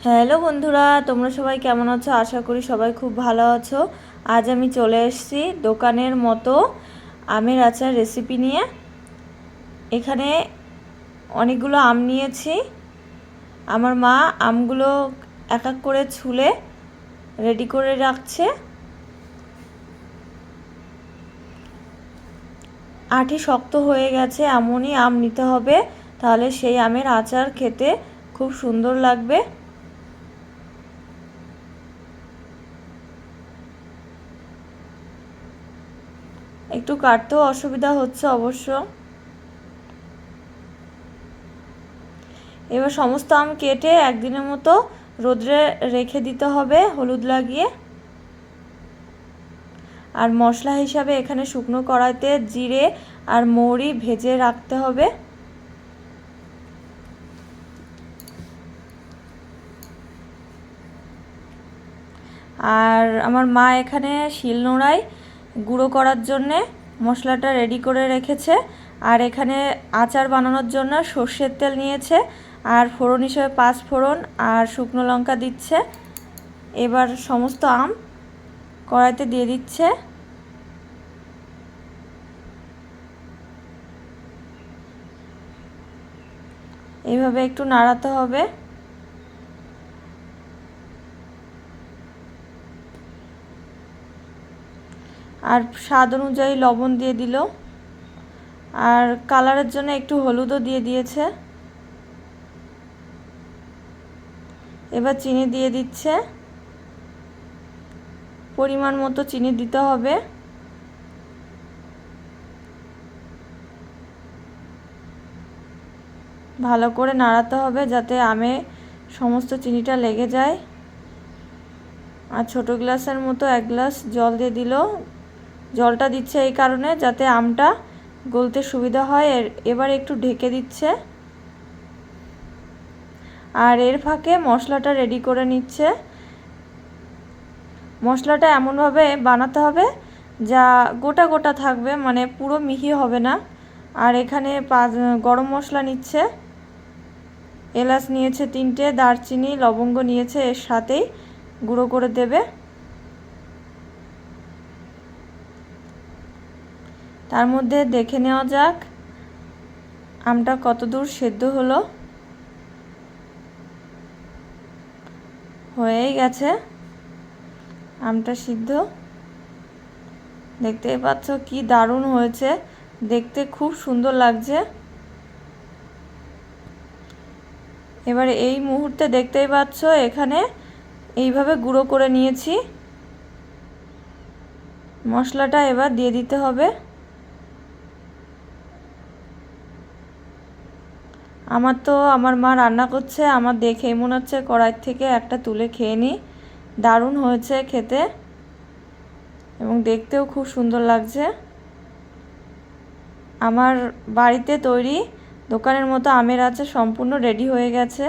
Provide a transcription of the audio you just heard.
Hello বন্ধুরা, তোমরা সবাই কেমন আছো? আশা করি সবাই খুব ভালো আছো। আজ আমি চলে এসেছি দোকানের মতো আমের আচার রেসিপি নিয়ে। এখানে অনেকগুলো আম নিয়েছি। আমার মা আমগুলো এক এক করে ছুলে রেডি করে রাখছে। আঁটি শক্ত হয়ে গেছে এমনই আম নিতে হবে, তাহলে সেই আমের আচার খেতে খুব সুন্দর লাগবে। একটু কাটতেও অসুবিধা হচ্ছে অবশ্য। এবার সমস্ত আম কেটে একদিনের মতো রোদ্রে রেখে দিতে হবে হলুদ লাগিয়ে। আর মশলা হিসাবে এখানে শুকনো কড়াইতে জিরে আর মৌরি ভেজে রাখতে হবে। আর আমার মা এখানে শিলনোড়ায় গুঁড়ো করার জন্যে মশলাটা রেডি করে রেখেছে। আর এখানে আচার বানানোর জন্য সর্ষের তেল নিয়েছে, আর ফোড়ন হিসেবে 5 ফোড়ন আর শুকনো লঙ্কা দিচ্ছে। এবার সমস্ত আম কড়াইতে দিয়ে দিচ্ছে। এইভাবে একটু নাড়াতে হবে। আর স্বাদ অনুযায়ী লবণ দিয়ে দিল, আর কালারের জন্য একটু হলুদও দিয়ে দিয়েছে। এবার চিনি দিয়ে দিচ্ছে, পরিমাণ মতো চিনি দিতে হবে। ভালো করে নাড়াতে হবে যাতে আমে সমস্ত চিনিটা লেগে যায়। আর ছোটো গ্লাসের মতো 1 গ্লাস জল দিয়ে দিল। জলটা দিচ্ছে এই কারণে যাতে আমটা গলতে সুবিধা হয়। এবার একটু ঢেকে দিচ্ছে। আর এর ফাঁকে মশলাটা রেডি করে নিচ্ছে। মশলাটা এমনভাবে বানাতে হবে যা গোটা গোটা থাকবে, মানে পুরো মিহি হবে না। আর এখানে গরম মশলা নিচ্ছে, এলাচ নিয়েছে 3টে, দারচিনি লবঙ্গ নিয়েছে, এর সাথেই গুঁড়ো করে দেবে। তার মধ্যে দেখে নেওয়া যাক আমটা কতদূর সেদ্ধ হলো। হয়েই গেছে আমটা সিদ্ধ। দেখতেই পাচ্ছ কি দারুণ হয়েছে, দেখতে খুব সুন্দর লাগছে। এবারে এই মুহূর্তে দেখতেই পাচ্ছ এখানে এইভাবে গুঁড়ো করে নিয়েছি। মশলাটা এবার দিয়ে দিতে হবে। আমার মা রান্না করছে, আমার দেখেই মনে হচ্ছে কড়াই থেকে একটা তুলে খেয়ে নিই। দারুণ হয়েছে খেতে এবং দেখতেও খুব সুন্দর লাগছে। আমার বাড়িতে তৈরি দোকানের মতো আমের আচার সম্পূর্ণ রেডি হয়ে গেছে।